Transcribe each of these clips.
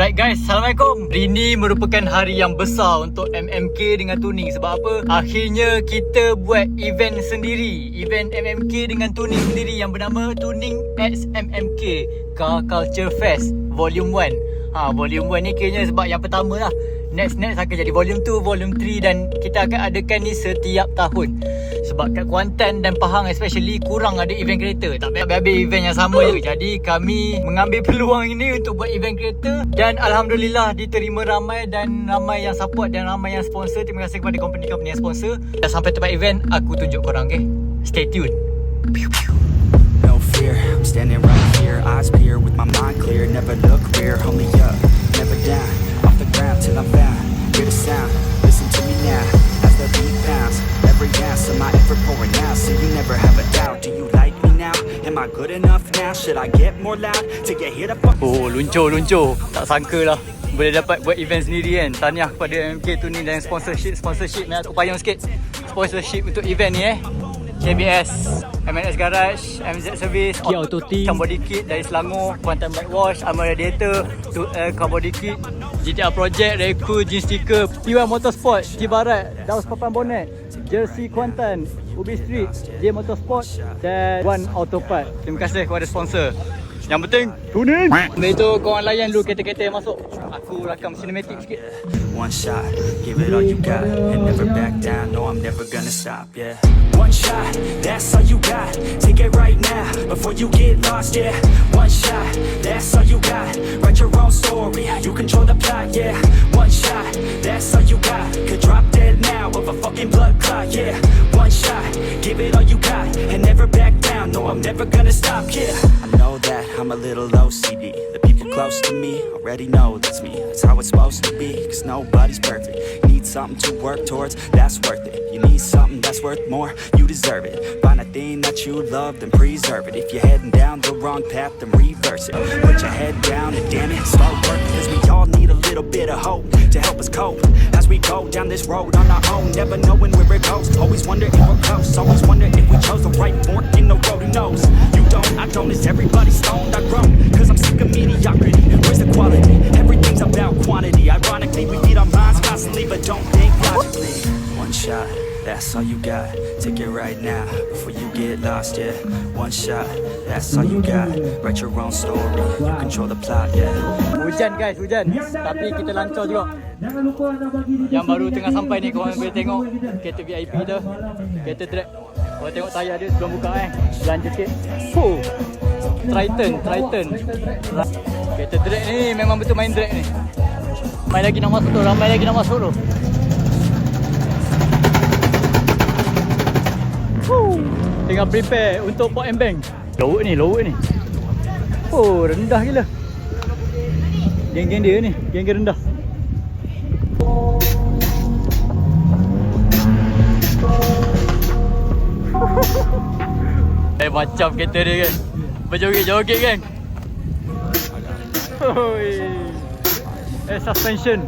Alright guys, Assalamualaikum. Hari ini merupakan hari yang besar untuk MMK dengan TUNINK. Sebab apa? Akhirnya kita buat event sendiri. Event MMK dengan TUNINK sendiri yang bernama TUNINK X MMK Car Culture Fest VOL.1. Volume 1 ni kiranya sebab yang pertama lah. Next akan jadi Volume 2, Volume 3 dan kita akan adakan ni setiap tahun. Sebab kat Kuantan dan Pahang especially kurang ada event kereta. Tak habis-habis event yang sama je. Jadi kami mengambil peluang ini untuk buat event kereta. Dan Alhamdulillah diterima ramai dan ramai yang support dan ramai yang sponsor. Terima kasih kepada company-company yang sponsor. Dan sampai tempat event aku tunjuk korang, okay? Stay tuned. No fear, I'm standing right here, eyes peer with my mind clear, never look rear, only up, never down, off the ground till I'm found, hear the sound, listen to me now, as the beat pounds, every ounce of my effort pouring out, so you never have a doubt, do you like me now, am I good enough now, should I get more loud, to get hit up? Oh, luncur, tak sangka lah boleh dapat buat event sendiri kan. Tahniah kepada MMK TUNINK dan sponsorship ni aku payung sikit, sponsorship untuk event ni KBS, MNS Garage, MZ Service, Kia Auto Team, Body Kit dari Selangor, Kuantan Bike Wash, Armor Radiator, Car Body Kit, GTA Project, Reku, Jeans Sticker, P1 Motorsport, G Barat, Daus Papan Bonnet, Jersey Kuantan, Ubi Street, J Motorsport dan One Auto Part. Terima kasih kepada sponsor. Yang penting, TUNINK! Sambil itu korang layan dulu kereta-kereta yang masuk. Aku rakam cinematic sikit. One shot, give it all you got, and never back down, no I'm never gonna stop, yeah. One shot, that's all you got, take it right now, before you get lost, yeah. One shot, that's all you got, write your own story, you control the plot, yeah. One shot, that's all you got, could drop dead now of a fucking blood clot, yeah. One shot, give it all you got, and never back down, no I'm never gonna stop, yeah. I know that I'm a little OCD, the people close to me already know that's me, that's how it's supposed to be, cause nobody's perfect. Need something to work towards, that's worth it. You need something that's worth more, you deserve it. Find a thing that you love, then preserve it. If you're heading down the wrong path, then reverse it. Put your head down and damn it, start working, cause we all need a little bit of hope to help us cope as we go down this road on our own, never knowing where it goes. Always wonder if we're close, always wonder if we chose the right fork in the road. Who knows? You don't, I don't, is everybody stoned? I grow, cause I'm sick of mediocrity. Where's the quality? Everything's about quantity. Ironically, we feed our minds constantly, but don't think logically. One shot, that's all you got, take it right now, before you get lost, yeah. One shot, that's all you got, write your own story, you control the plot, yeah. Hujan guys, hujan. Tapi kita lancar juga. Yang baru tengah sampai ni korang boleh tengok kereta VIP tu, kereta drag. Korang tengok tayar dia sebelum buka belanja sikit. Triton. Kereta drag ni memang betul main drag ni. Ramai lagi nak masuk tu. Tengah prepare untuk port and bank. Lowot ni. Oh, rendah gila. Geng-geng dia ni, geng-geng rendah. Macam kereta dia kan. Berjoget-joget kan. Suspension.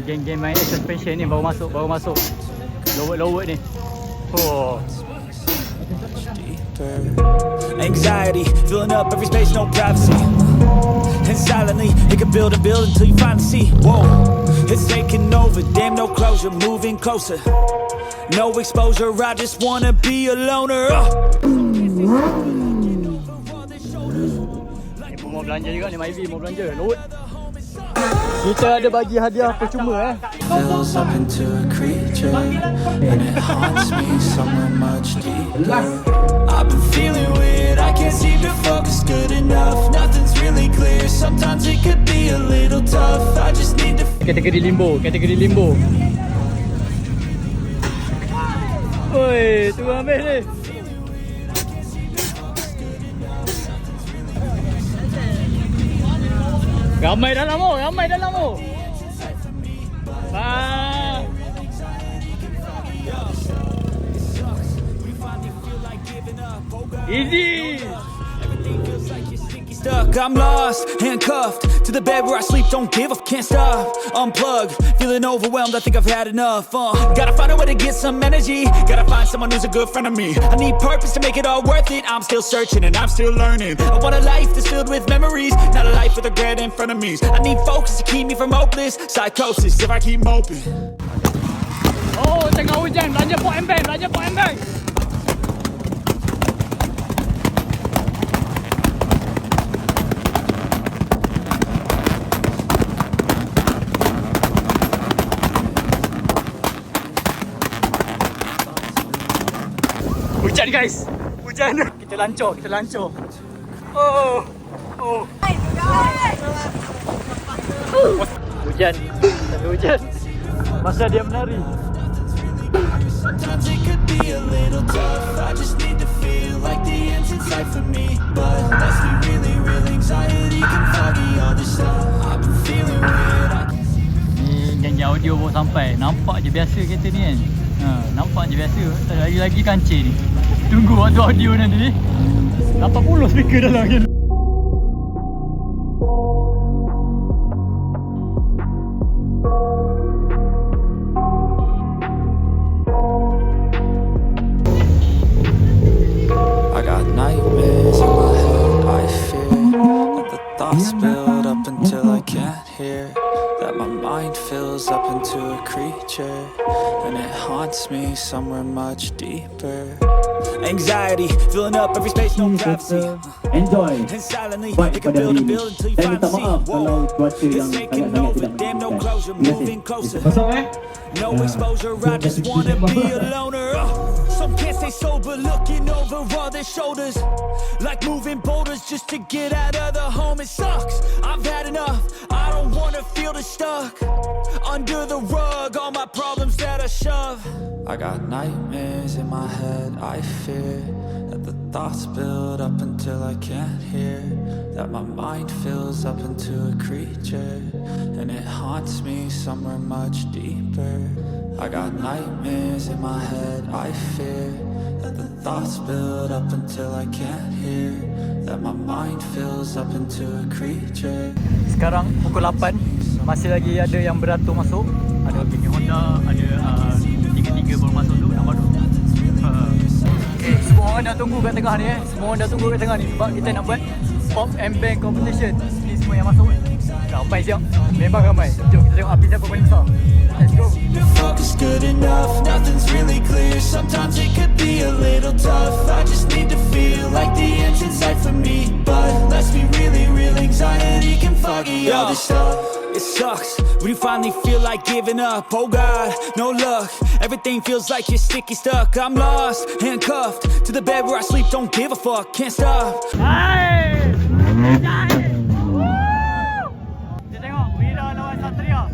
Geng-geng main suspension ni baru masuk. Lowot ni. Anxiety, filling up every space, no privacy. And silently, it can build until you finally see. Whoa, it's taking over, damn no closure, moving closer. No exposure, I just wanna be a loner. Mau belanja juga ni, Myvi mau belanja. Lowot. Kita ada bagi hadiah percuma Fills up into a creature, and it haunts me somewhere much deeper. I've been feeling weird, I can't seem to focus good enough. Nothing's really clear, sometimes it could be a little tough. I just need to... Kategori limbo. Oi, tu ambil ni. Ramai dalam tu. Easy. Stuck, I'm lost, handcuffed to the bed where I sleep, don't give up, can't stop. Unplug, feeling overwhelmed, I think I've had enough. Gotta find a way to get some energy, gotta find someone who's a good friend of me. I need purpose to make it all worth it, I'm still searching and I'm still learning. I want a life that's filled with memories, not a for the great in front of me. I need focus to keep me from hopeless psychosis if I keep moping. Oh, tengah hujan, belanja pot embeng, belanja pot embeng. Hujan guys, hujan. Kita lancor. Oh. Hujan, masa dia menari. Sometimes it could be a little tough. I just need to feel like the end's in sight for me. But let's be really real, anxiety can foggy all this stuff. I've been feeling weird. Ni janji audio baru sampai. Nampak je biasa kereta ni kan. Nampak je biasa. Tak ada lagi kancil ni. Tunggu waktu audio nanti. 80 speaker dalam kan. I got nightmares in my head, I fear that the thoughts build up until I can't hear, that my mind fills up into a creature, and it haunts me somewhere much deeper. Anxiety filling up every space, no privacy. Enjoy And silently Baik they can pada build hari and ini. build until you Saya finally minta see. maaf kalau Whoa, cuaca yang it's taking sangat-sangat over, tidak damn no menyenangkan. closure, Terima kasih. moving closer. Kosong No exposure, I just wanna be a loner. Some can't stay sober, looking over all their shoulders, like moving boulders just to get out of the home. It sucks, I've had enough. I don't wanna feel the stuck under the rug, all my problems that I shove. I got nightmares in my head, I fear that the thoughts build up until I can't hear, that my mind fills up into a creature, and it haunts me somewhere much deeper. I got nightmares in my head, I fear that the thoughts build up until I can't hear, that my mind fills up into a creature. Sekarang pukul 8. Masih lagi ada yang beratur masuk. Ada Bini Honda, ada 3 baru masuk tu, nombor 2. Semua orang dah tunggu kat tengah ni Semua orang dah tunggu kat tengah ni sebab kita nak buat pop and bang competition. Ni semua yang masuk. Ramai siap. Memang ramai. Jom kita tengok api siapa paling besar. Let's go. Focus good enough, nothing's really clear. Sometimes it could be a little tough. I just need to feel like the end's in sight for me. But let's be really real, anxiety can foggy all this stuff. It sucks when you finally feel like giving up. Oh God, no luck. Everything feels like you're sticky stuck. I'm lost, handcuffed to the bed where I sleep. Don't give a fuck, can't stop. Hai! Woo! Kita tengok Wira lawan Satria.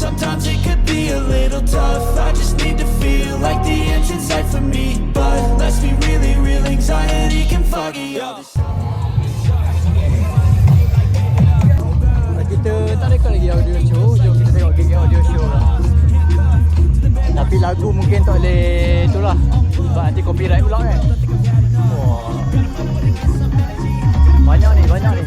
Sometimes it could be a little tough. I just need to feel like the end's in sight for me. But let's be really real, anxiety can foggy all this. Kita tak record lagi audio show. Jom kita tengok gig audio show lah. Tapi lagu mungkin tak boleh tu lah sebab nanti copyright pula kan. Wah. Banyak ni, banyak ni.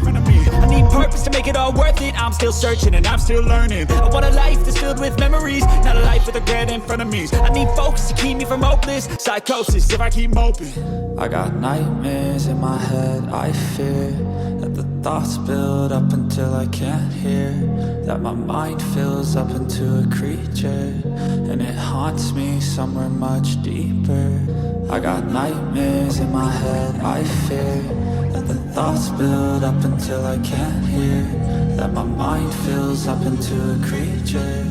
I need purpose to make it all worth it. I'm still searching and I'm still learning. I want a life that's filled with memories, not a life with regret in front of me. I need focus to keep me from hopeless psychosis if I keep moping. I got nightmares in my head, I fear that the thoughts build up until I can't hear, that my mind fills up into a creature and it haunts me somewhere much deeper. I got nightmares in my head, I fear that the thoughts build up until I can't hear, that my mind fills up into a creature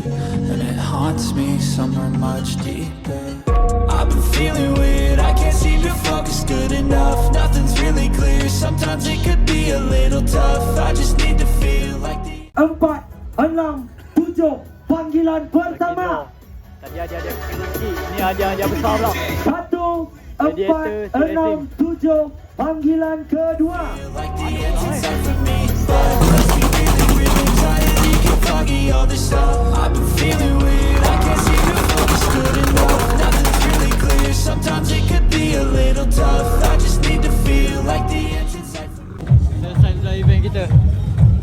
and it haunts me somewhere much deeper. I've been feeling weird, I can't seem to focus good enough. Nothing's really clear, sometimes it could be a little tough. I just need to feel like the 4, 6, 7 panggilan pertama. Tadi ada kecil, ini ada besar pula. 1, 4, 6, 7 panggilan kedua. like the end's inside for me. Must be really real anxiety can foggy all this stuff. I've been feeling weird, I can't seem to focus good enough. Nothing's really clear, sometimes it could be a little tough. I just need to feel like the end's inside for me. Selesai sudah event kita.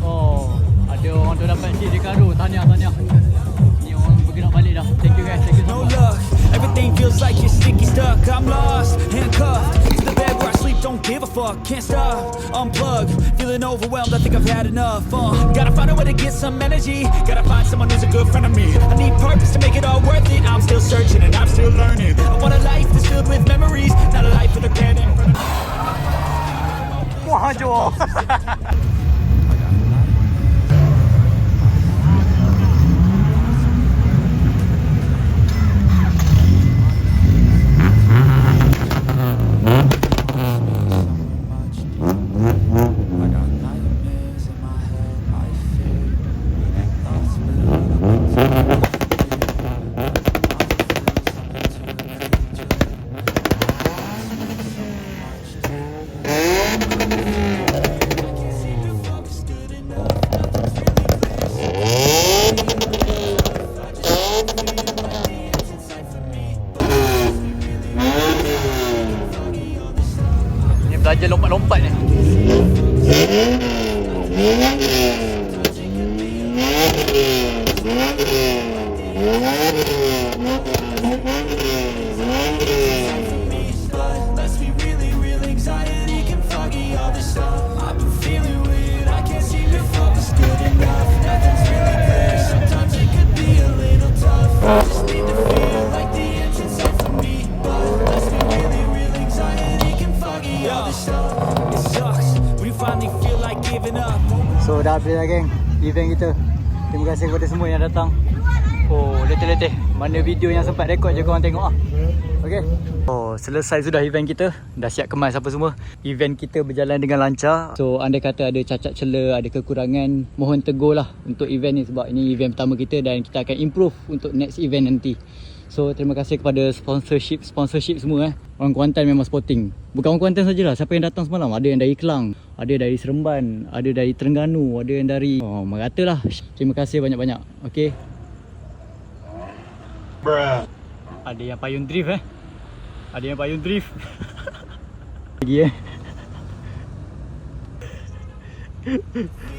Oh, ada orang tu dapat seat dekat tu. Tahniah. Ni orang bergerak balik dah. Thank you guys, thank you so No much. luck, everything feels like you're sticky stuck. I'm lost, handcuffed to the bed where I sleep, don't give a fuck. Can't stop, unplug, feeling overwhelmed, I think I've had enough. Gotta find a way to get some energy, gotta find someone who's a good friend of me. I need purpose to make it all worth it. I'm still searching and I'm still learning. I want a life that's filled with memories, not a life with a regret in front of me. Wah, hancur. I got nightmares in my head, I fear that thoughts build up. Ni belajar lompat-lompat ni. Must be really real anxiety can foggy all this stuff. I've been feeling weird, I can't seem to focus good enough. Nothing's really clear, sometimes it could be a little tough. I just need to feel like the end's inside for me. Must be really real anxiety can foggy all this stuff. It sucks when you finally feel like giving up. So dah habis dah geng event kita. Terima kasih kepada semua yang datang. Oh, letih-letih. Mana video yang sempat rekod je korang tengok ah. Okay. Oh, selesai sudah event kita. Dah siap kemas apa semua. Event kita berjalan dengan lancar. So, andai kata ada cacat cela, ada kekurangan, mohon tegur lah untuk event ni sebab ini event pertama kita dan kita akan improve untuk next event nanti. So, terima kasih kepada sponsorship semua Orang Kuantan memang supporting. Bukan orang Kuantan sajalah, siapa yang datang semalam. Ada yang dari Kelang, ada dari Seremban, ada dari Terengganu, ada yang dari Merata lah. Terima kasih banyak-banyak. Okay. Ada yang payung drift Ada yang payung drift. Lagi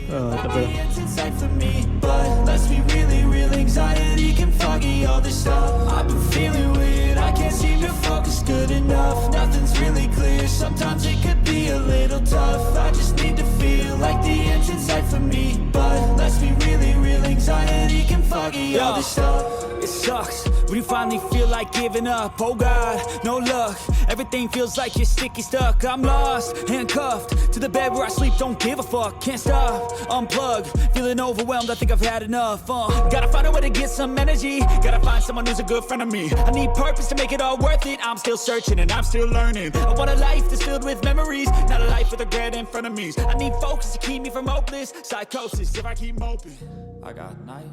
tak apa. Inside for me, but must be really real anxiety can foggy all this stuff. I've been feeling weird, I can't seem to focus good enough. Nothing's really clear, sometimes it could be a little tough. I just need to feel like the end's inside for me, but must be really real anxiety can foggy all this stuff. It sucks when you finally feel like giving up. Oh God, no luck, everything feels like you're sticky stuck. I'm lost, handcuffed to the bed where I sleep, don't give a fuck. Can't stop, unplug, feeling overwhelmed, I think I've had enough. Gotta find a way to get some energy, gotta find someone who's a good friend of me. I need purpose to make it all worth it. I'm still searching and I'm still learning. I want a life that's filled with memories, not a life with regret in front of me. I need focus to keep me from hopeless psychosis if I keep moping. I got night